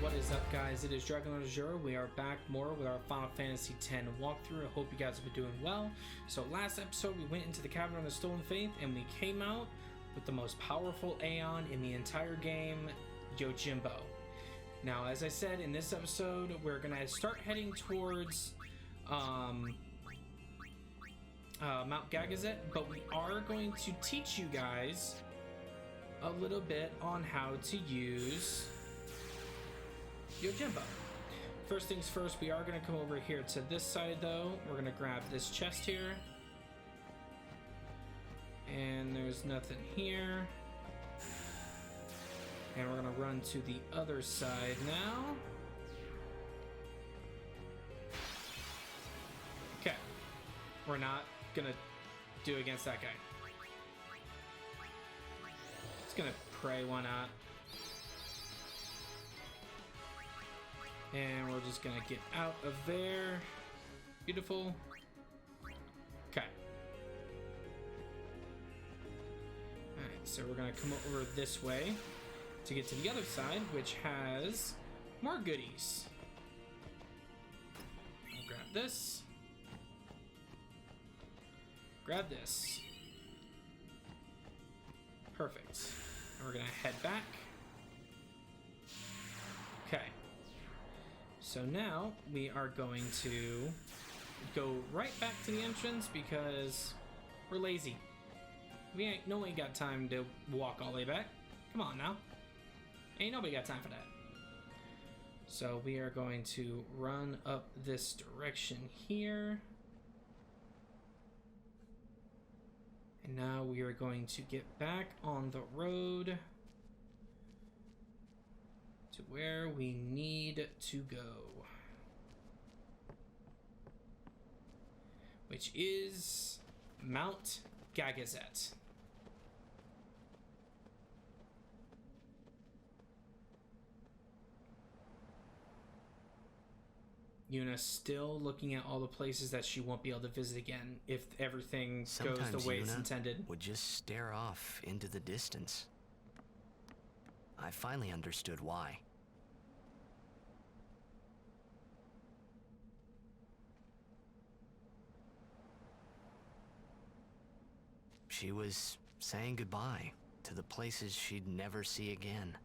What is up, guys? It is DragonLordAzure. We are back more with our Final Fantasy X walkthrough. I hope you guys have been doing well. So last episode we went into the Cavern of the Stolen Faith and we came out with the most powerful Aeon in the entire game, Yojimbo. Now, as I said, in this episode we're going to start heading towards Mount Gagazet, but we are going to teach you guys a little bit on how to use Yojimbo. First things first, we are going to come over here to this side though. We're going to grab this chest here. And there's nothing here. And we're going to run to the other side now. Okay. We're not going to do against that guy. It's going to pray, why not? And we're just gonna get out of there. Beautiful. Okay. Alright, so we're gonna come over this way to get to the other side, which has more goodies. I'll grab this. Grab this. Perfect. And we're gonna head back. Okay. So now we are going to go right back to the entrance because we're lazy. We ain't nobody got time to walk all the way back. Come on now. Ain't nobody got time for that. So we are going to run up this direction here. And now we are going to get back on the road to where we need to go, which is Mount Gagazet. Yuna's still looking at all the places that she won't be able to visit again if everything goes the way it's intended. Would just stare off into the distance. I finally understood why. She was saying goodbye to the places she'd never see again.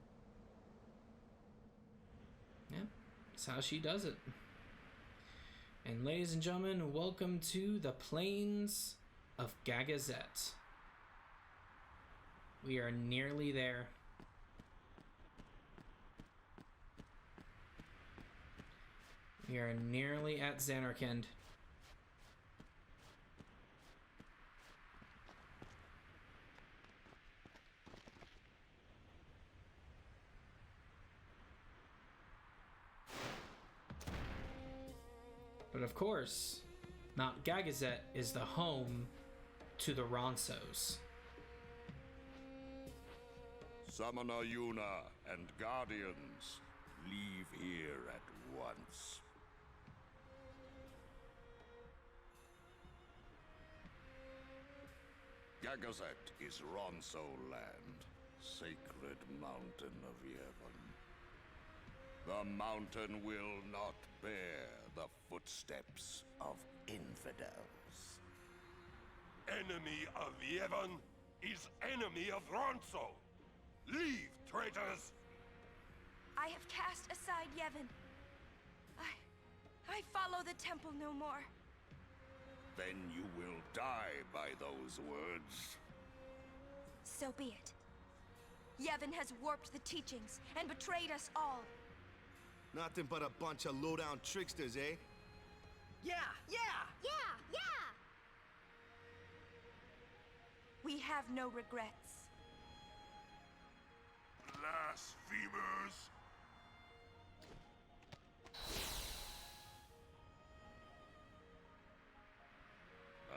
Yeah, that's how she does it. And ladies and gentlemen, welcome to the plains of Gagazet. We are nearly there. We are nearly at Zanarkand. But of course, Mount Gagazet is the home to the Ronsos. Summoner Yuna and Guardians, leave here at once. Gagazet is Ronso land, sacred mountain of Yevon. The mountain will not bear the footsteps of infidels. Enemy of Yevon is enemy of Ronso. Leave, traitors! I have cast aside Yevon. I follow the temple no more. Then you will die by those words. So be it. Yevon has warped the teachings and betrayed us all. Nothing but a bunch of low-down tricksters, eh? Yeah! We have no regrets. Blasphemers!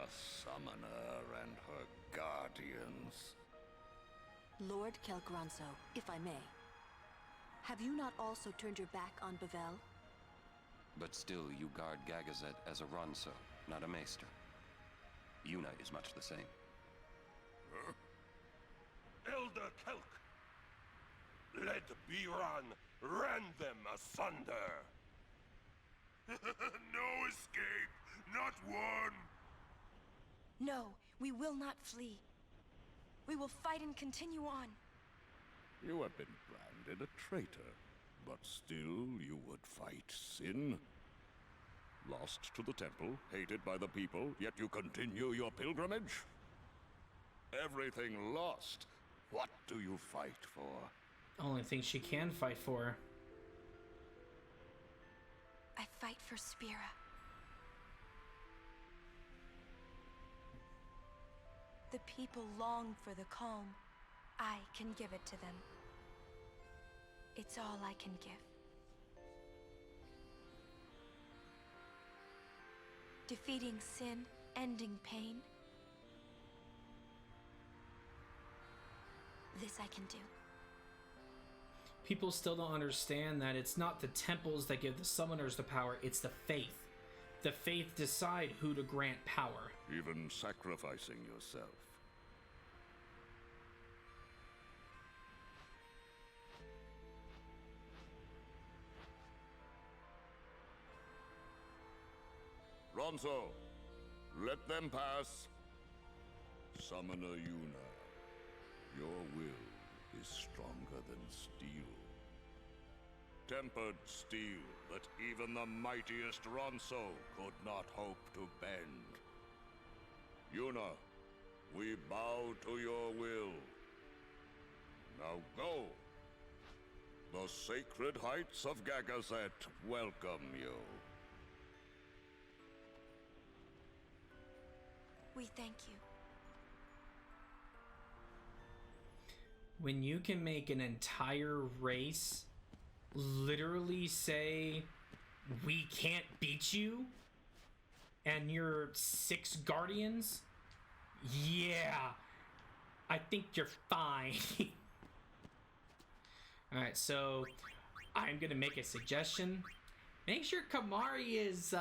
A summoner and her guardians. Lord Kelgronso, if I may. Have you not also turned your back on Bavel? But still, you guard Gagazet as a Ronso, not a Maester. Yuna is much the same. Elder Kelk, led Biran rend them asunder. No escape, not one. No, we will not flee. We will fight and continue on. You have been branded a traitor, but still you would fight sin. Lost to the temple, hated by the people, yet you continue your pilgrimage? Everything lost. What do you fight for? Only thing she can fight for. I fight for Spira. The people long for the calm. I can give it to them. It's all I can give. Defeating sin, ending pain. This I can do. People still don't understand that it's not the temples that give the summoners the power, it's the faith. The faith decide who to grant power. Even sacrificing yourself. Ronso, let them pass. Summoner Yuna, your will is stronger than steel. Tempered steel that even the mightiest Ronso could not hope to bend. Yuna, we bow to your will. Now go. The sacred heights of Gagazet welcome you. We thank you. When you can make an entire race literally say, we can't beat you, and you're 6 guardians, yeah, I think you're fine. Alright, so I'm gonna make a suggestion. Make sure Kamari is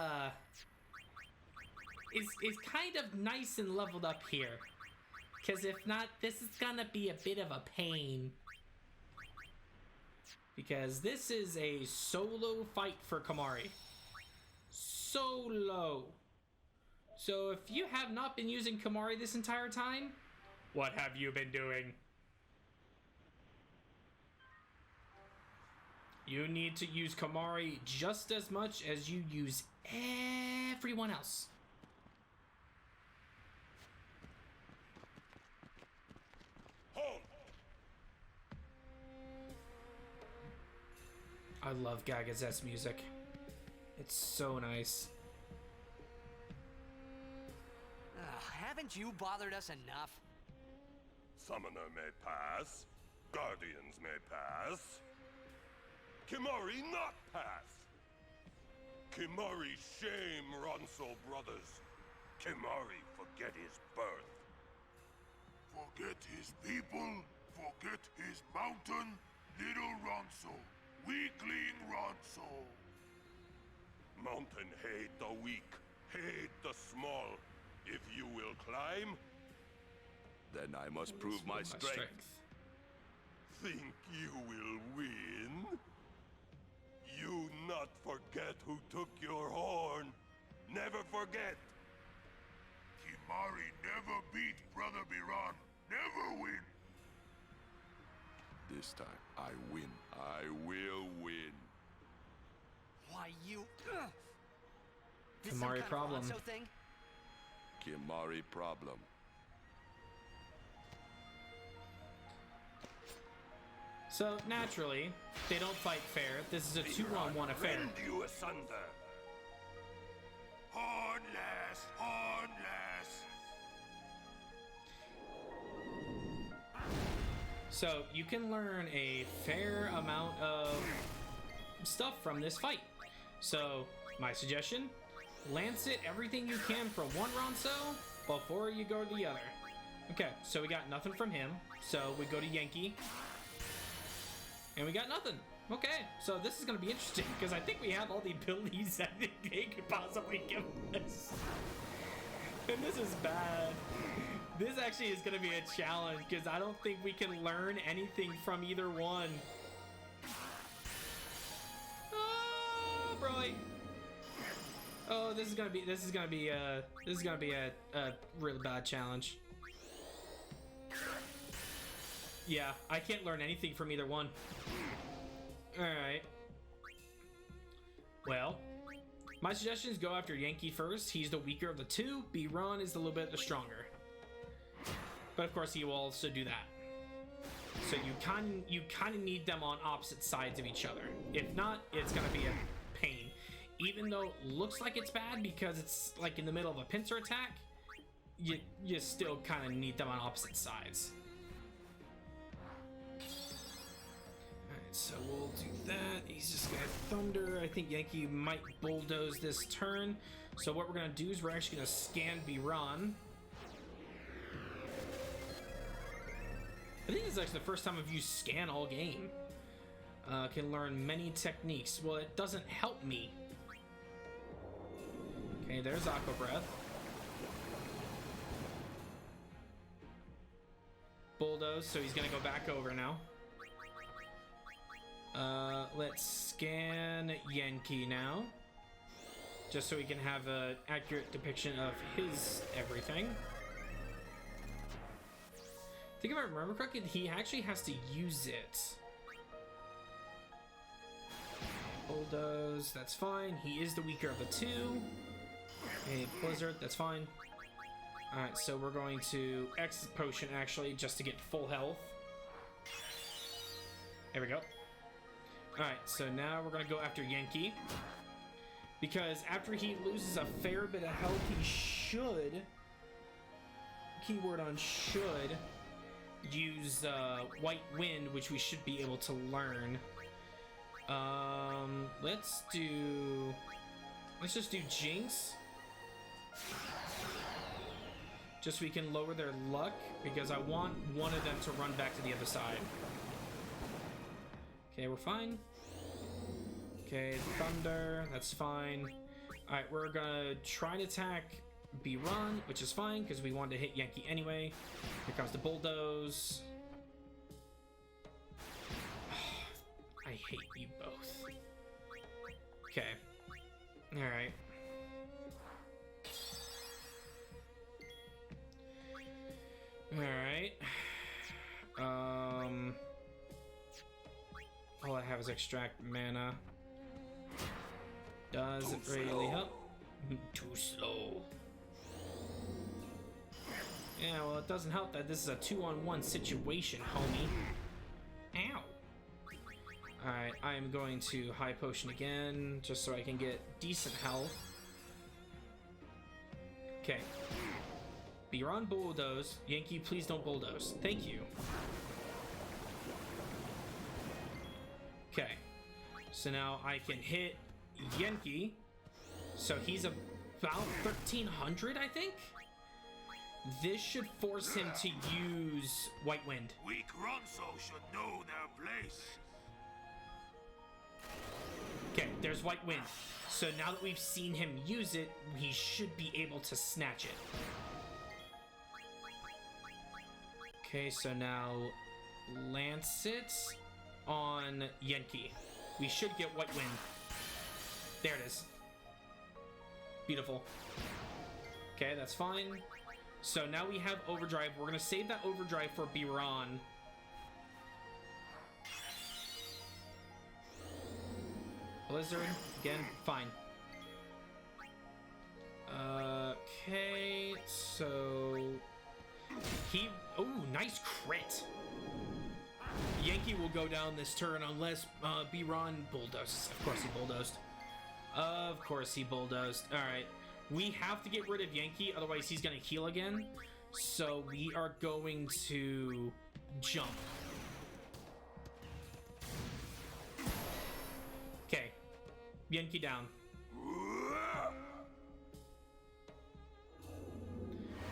kind of nice and leveled up here. Because if not, this is gonna be a bit of a pain. Because this is a solo fight for Kamari. Solo. So if you have not been using Kamari this entire time, what have you been doing? You need to use Kamari just as much as you use everyone else. Halt! I love Gagazet's music. It's so nice. Haven't you bothered us enough? Summoner may pass. Guardians may pass. Kimari not pass. Kimari shame Ronso brothers. Kimari forget his birth. Forget his people. Forget his mountain. Little Ronso. Weakling Ronso. Mountain hate the weak. Hate the small. If you will climb, then I must prove my strength. Think you will win? You not forget who took your horn. Never forget. Kimari never beat Brother Biran. Never win. This time, I win. I will win. Why, you... This Kimari some kind problem. Of Ronso thing? Kimari problem. So naturally, they don't fight fair. This is a 2-on-1 affair. Rend you asunder. Hornless, hornless. So you can learn a fair amount of stuff from this fight. So my suggestion, lance it everything you can from one Ronso before you go to the other. Okay, so we got nothing from him. So we go to Yankee. And we got nothing. Okay, so this is going to be interesting because I think we have all the abilities that they could possibly give us. And this is bad. This actually is going to be a challenge because I don't think we can learn anything from either one. Roy. Oh, this is gonna be a really bad challenge. Yeah, I can't learn anything from either one. Alright. Well, my suggestion is go after Yankee first. He's the weaker of the two. B-Ron is a little bit the stronger. But of course, he will also do that. So you kind of need them on opposite sides of each other. If not, it's gonna be a pain. Even though it looks like it's bad because it's like in the middle of a pincer attack, you still kind of need them on opposite sides. So we'll do that. He's just gonna thunder. I think Yankee might bulldoze this turn. So what we're gonna do is we're actually gonna scan B-Ron. I think this is actually the first time I've used scan all game. Can learn many techniques. Well, it doesn't help me. Okay, there's Aqua Breath. Bulldoze, so he's gonna go back over now. Let's scan Yankee now. Just so we can have an accurate depiction of his everything. I think if I remember correctly, he actually has to use it. Bulldoze, that's fine. He is the weaker of the two. Okay, Blizzard, that's fine. Alright, so we're going to X Potion actually, just to get full health. There we go. Alright, so now we're gonna go after Yankee. Because after he loses a fair bit of health, he should, keyword on should, use White Wind, which we should be able to learn. Let's just do Jinx. Just so we can lower their luck, because I want one of them to run back to the other side. Okay, we're fine. Okay, Thunder, that's fine. Alright, we're gonna try and attack B-Ron, which is fine, because we wanted to hit Yankee anyway. Here comes the Bulldoze. I hate you both. Okay. Alright. Alright. All I have is extract mana. Does it really help? Too slow. Yeah, well, it doesn't help that this is a 2-on-1 situation, homie. Ow. Alright, I am going to High Potion again, just so I can get decent health. Okay. B-Ron Bulldoze. Yankee, please don't bulldoze. Thank you. Okay. So now I can hit Yankee. So he's about 1300, I think? This should force him to use White Wind. Weak Ronso should know their place. Okay, there's White Wind. So now that we've seen him use it, he should be able to snatch it. Okay, so now lance it on Yankee. We should get White Wind. There it is. Beautiful. Okay, that's fine. So now we have Overdrive. We're going to save that Overdrive for B-Ron. Blizzard, again, fine. Okay, so... Oh, nice crit! Yankee will go down this turn unless B-Ron bulldozes. Of course he bulldozed. Of course he bulldozed. Alright. We have to get rid of Yankee, otherwise he's gonna heal again. So we are going to jump. Okay. Yankee down.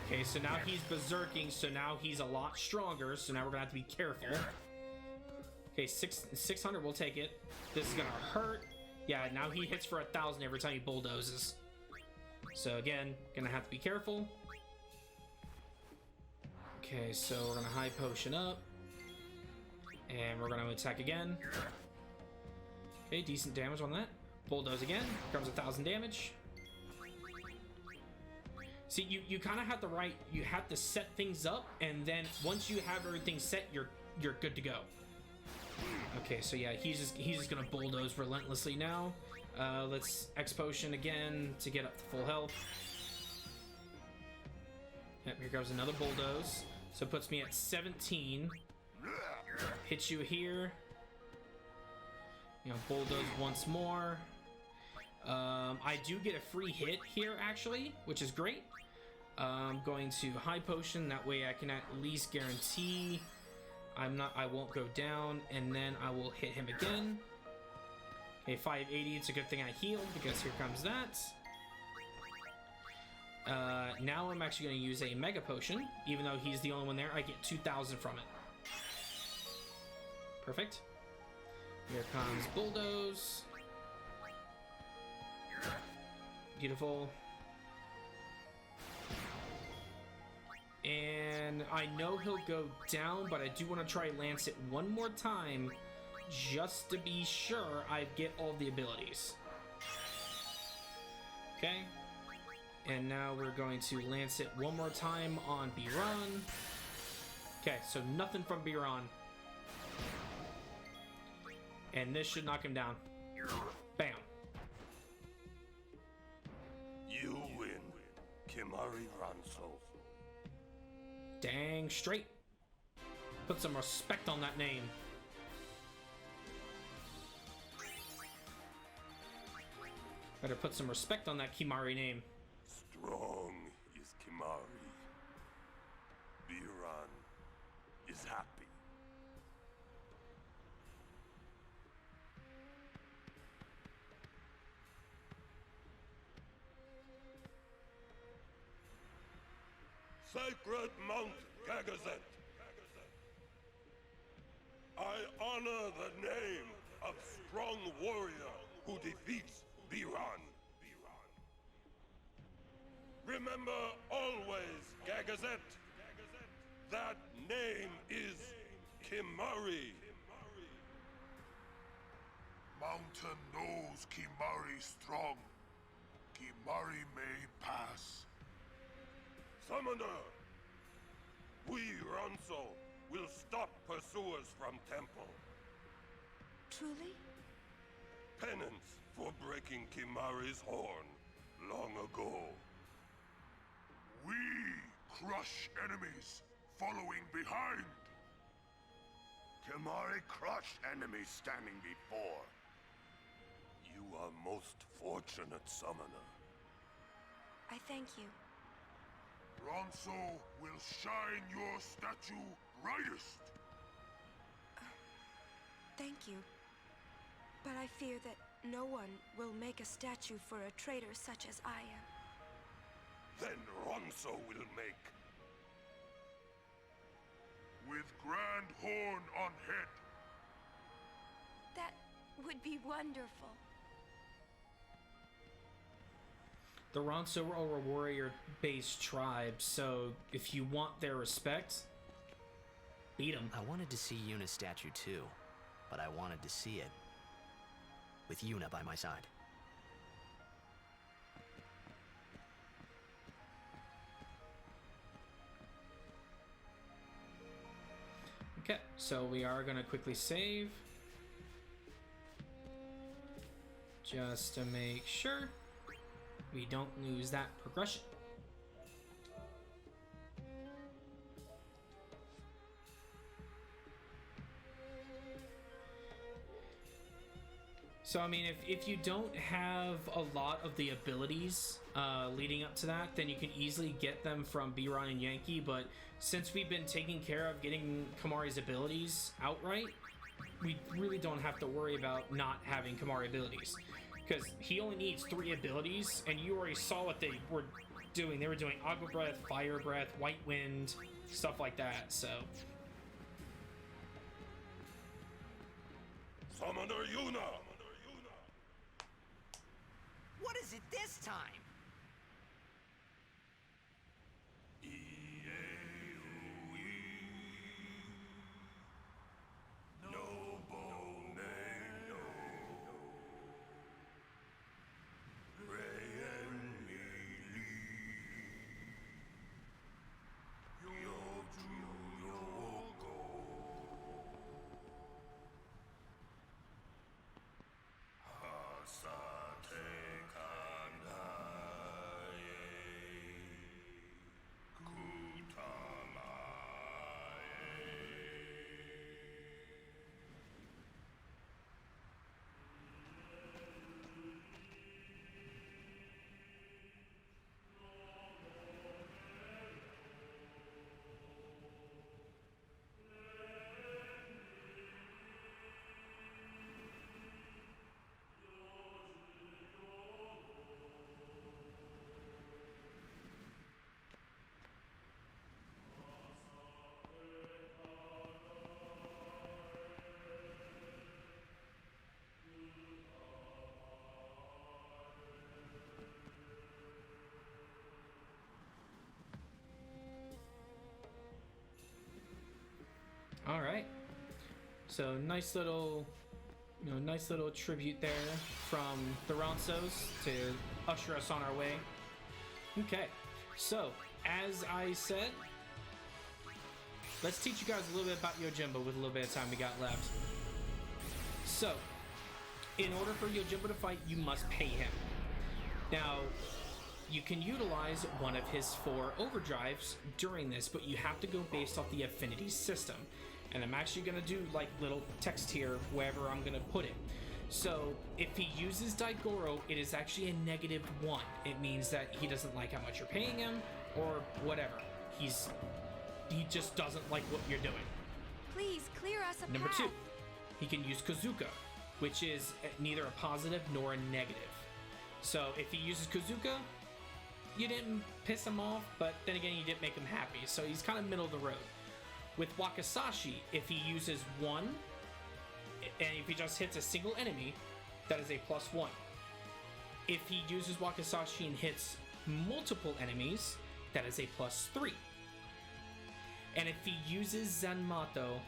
Okay, so now he's berserking, so now he's a lot stronger, so now we're gonna have to be careful. Okay, 600, we'll take it. This is gonna hurt. Yeah, now he hits for 1,000 every time he bulldozes. So again, gonna have to be careful. Okay, so we're gonna High Potion up. And we're gonna attack again. Okay, decent damage on that. Bulldoze again. Comes 1,000 damage. See, you kind of have to you have to set things up, and then once you have everything set, you're good to go. Okay, so yeah, he's just gonna bulldoze relentlessly now. Let's X potion again to get up to full health. Yep, here comes another bulldoze. So it puts me at 17. Hit you here. You know, bulldoze once more. I do get a free hit here actually, which is great. I'm going to high potion, that way I can at least guarantee I won't go down, and then I will hit him again. Okay, 580, it's a good thing I healed because here comes that. Now I'm actually going to use a mega potion, even though he's the only one there. I get 2,000 from it. Perfect. Here comes bulldoze. Beautiful. And I know he'll go down, but I do want to try lance it one more time just to be sure I get all the abilities. Okay. And now we're going to lance it one more time on Biran. Okay, so nothing from Biran. And this should knock him down. Bam. You win, Kimari Ranso. Dang straight. Put some respect on that name. Better put some respect on that Kimari name. Strong is Kimari. Biran is happy. Sacred Mount Gagazet. I honor the name of strong warrior who defeats Biran. Remember always, Gagazet, that name is Kimari. Mountain knows Kimari strong. Kimari may pass. Summoner, we Ronso will stop pursuers from temple. Truly? Penance for breaking Kimari's horn long ago. We crush enemies following behind. Kimari crushed enemies standing before. You are most fortunate, Summoner. I thank you. Ronso will shine your statue brightest. Thank you. But I fear that no one will make a statue for a traitor such as I am. Then Ronso will make. With grand horn on head. That would be wonderful. The Ronso are a warrior-based tribe, so if you want their respect, beat them. I wanted to see Yuna's statue too, but I wanted to see it with Yuna by my side. Okay, so we are going to quickly save. Just to make sure we don't lose that progression. So, I mean, if you don't have a lot of the abilities leading up to that, then you can easily get them from Biran and Yankee, but since we've been taking care of getting Kimari's abilities outright, we really don't have to worry about not having Kimari abilities. Because he only needs 3 abilities, and you already saw what they were doing. They were doing Aqua Breath, Fire Breath, White Wind, stuff like that, so... Summoner Yuna! What is it this time? All right. So nice little, nice little tribute there from the Ronsos to usher us on our way. Okay. So as I said, let's teach you guys a little bit about Yojimbo with a little bit of time we got left. So, in order for Yojimbo to fight, you must pay him. Now, you can utilize one of his 4 overdrives during this, but you have to go based off the affinity system. And I'm actually going to do like little text here wherever I'm going to put it. So, if he uses Daigoro, it is actually a -1. It means that he doesn't like how much you're paying him, or whatever. He just doesn't like what you're doing. Please clear us a Number path. 2, he can use Kazuka, which is neither a positive nor a negative. So if he uses Kazuka, you didn't piss him off, but then again, you didn't make him happy. So he's kind of middle of the road. With Wakasashi, if he uses 1, and if he just hits a single enemy, that is a +1. If he uses Wakasashi and hits multiple enemies, that is a +3. And if he uses Zanmato,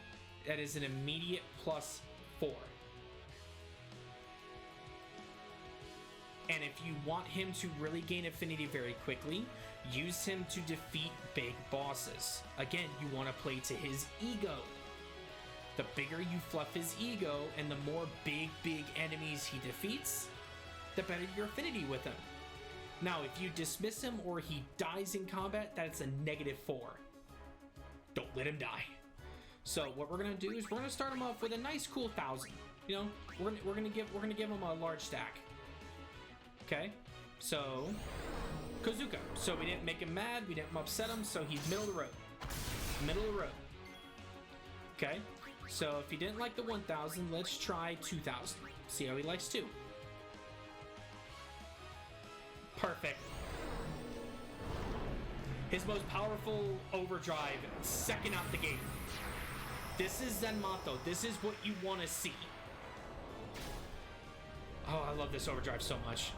that is an immediate +4. And if you want him to really gain affinity very quickly, use him to defeat big bosses. Again, you want to play to his ego. The bigger you fluff his ego and the more big enemies he defeats, the better your affinity with him. Now, if you dismiss him or he dies in combat, that's a -4. Don't let him die. So what we're gonna do is we're gonna start him off with a nice cool 1,000. You know, we're gonna give him a large stack. Okay, so Kazuka. So we didn't make him mad, we didn't upset him, so he's middle of the road. Middle of the road. Okay, so if he didn't like the 1,000, let's try 2,000. See how he likes 2. Perfect. His most powerful overdrive, second out the gate. This is Zanmato. This is what you want to see. Oh, I love this overdrive so much.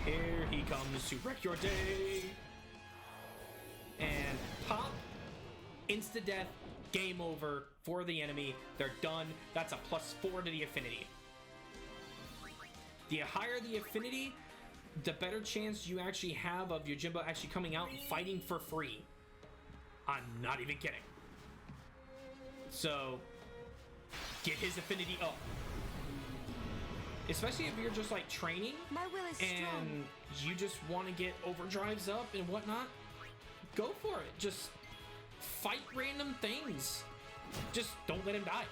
Here he comes to wreck your day. And pop. Insta-death. Game over for the enemy. They're done. That's a +4 to the affinity. The higher the affinity, the better chance you actually have of Yojimbo actually coming out and fighting for free. I'm not even kidding. So, get his affinity up. Especially if you're just like training My will is and strong. you just want to get overdrives up and whatnot, go for it. Just fight random things. Just don't let him die.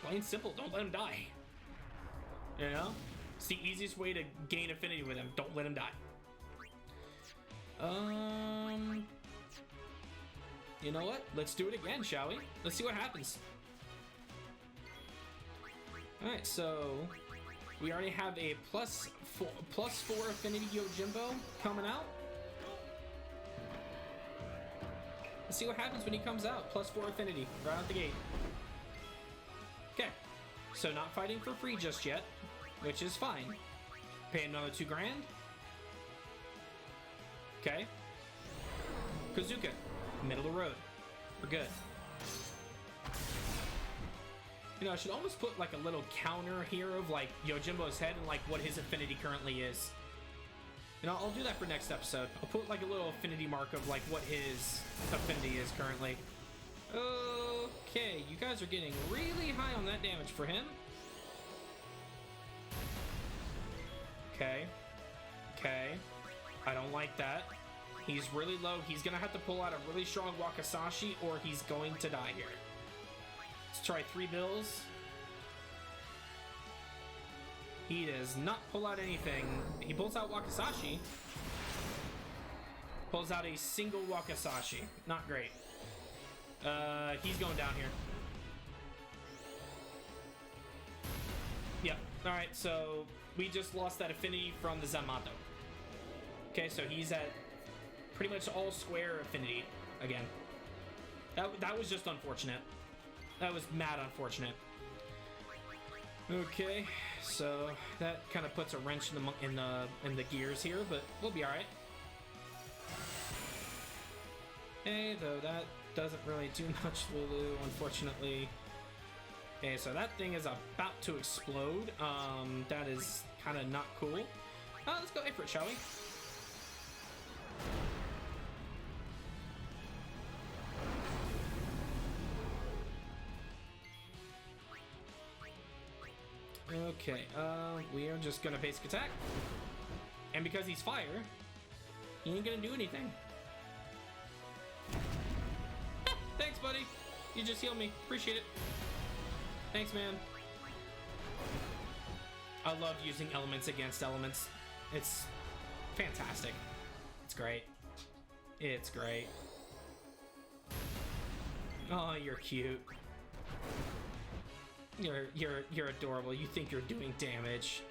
Plain and simple, don't let him die. You know? It's the easiest way to gain affinity with him. Don't let him die. You know what? Let's do it again, shall we? Let's see what happens. Alright, so we already have a +4 affinity Yojimbo coming out. Let's see what happens when he comes out. +4 affinity, right out the gate. Okay, so not fighting for free just yet, which is fine. Pay another 2 grand. Okay. Kazuka, middle of the road. We're good. You know, I should almost put like a little counter here of like Yojimbo's head and like what his affinity currently is. You know, I'll do that for next episode. I'll put like a little affinity mark of like what his affinity is currently. Okay, you guys are getting really high on that damage for him. Okay. Okay. I don't like that. He's really low. He's gonna have to pull out a really strong Wakasashi or he's going to die here. Let's try 3 bills. He does not pull out anything. He pulls out Wakasashi. Pulls out a single Wakasashi. Not great. He's going down here. Yep. Alright, so we just lost that affinity from the Zanmato. Okay, so he's at pretty much all square affinity again. That was just unfortunate. That was mad unfortunate. Okay, so that kind of puts a wrench in the gears here, but we'll be all right. Okay, though that doesn't really do much, Lulu, unfortunately. Okay, so that thing is about to explode. That is kind of not cool. Let's go for it, shall we? Okay, we are just gonna basic attack. And because he's fire, he ain't gonna do anything. Thanks, buddy. You just healed me. Appreciate it. Thanks, man. I love using elements against elements. It's fantastic. It's great. It's great. Oh, you're cute. You're adorable. You think you're doing damage.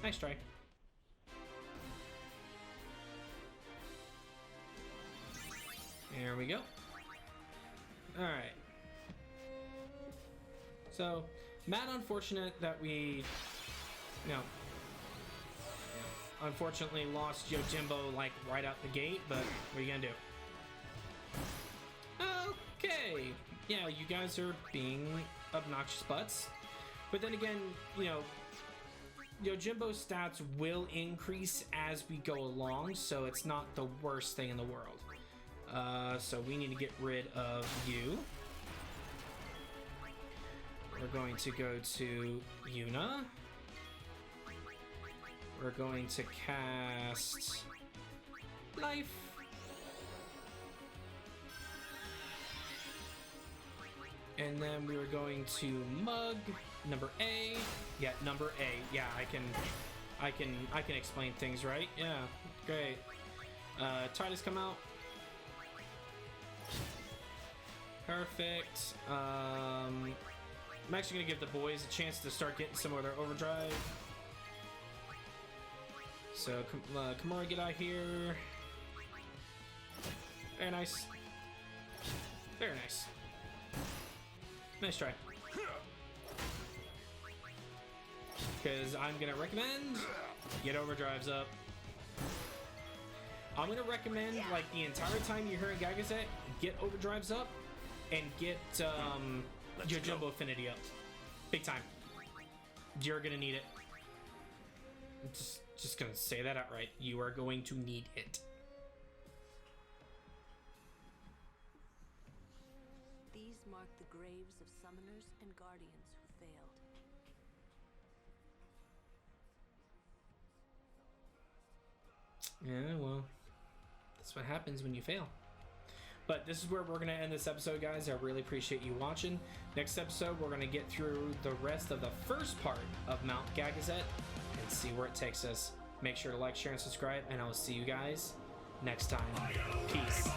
Nice try. There we go. Alright. So, mad unfortunate that we, unfortunately lost Yojimbo like right out the gate, but what are you gonna do? Okay. Yeah, you guys are being obnoxious butts. But then again, Yojimbo's stats will increase as we go along, so it's not the worst thing in the world. So we need to get rid of you. We're going to go to Yuna. We're going to cast Life. And then we were going to Mug number A. Yeah, number A. Yeah, I can explain things, right? Yeah, great. Titus come out. Perfect. I'm actually gonna give the boys a chance to start getting some of their overdrive. So, Kimura, get out here. Very nice. Very nice. Nice try. Because I'm gonna recommend get overdrives up. I'm gonna recommend like the entire time you're hearing Gagazet, get overdrives up and get your Jumbo Affinity up. Big time. You're gonna need it. I'm just gonna say that outright. You are going to need it. These mark the graves of summoners and guardians who failed. Yeah, well, that's what happens when you fail. But this is where we're going to end this episode, guys. I really appreciate you watching. Next episode, we're going to get through the rest of the first part of Mount Gagazet and see where it takes us. Make sure to like, share, and subscribe, and I will see you guys next time. Peace.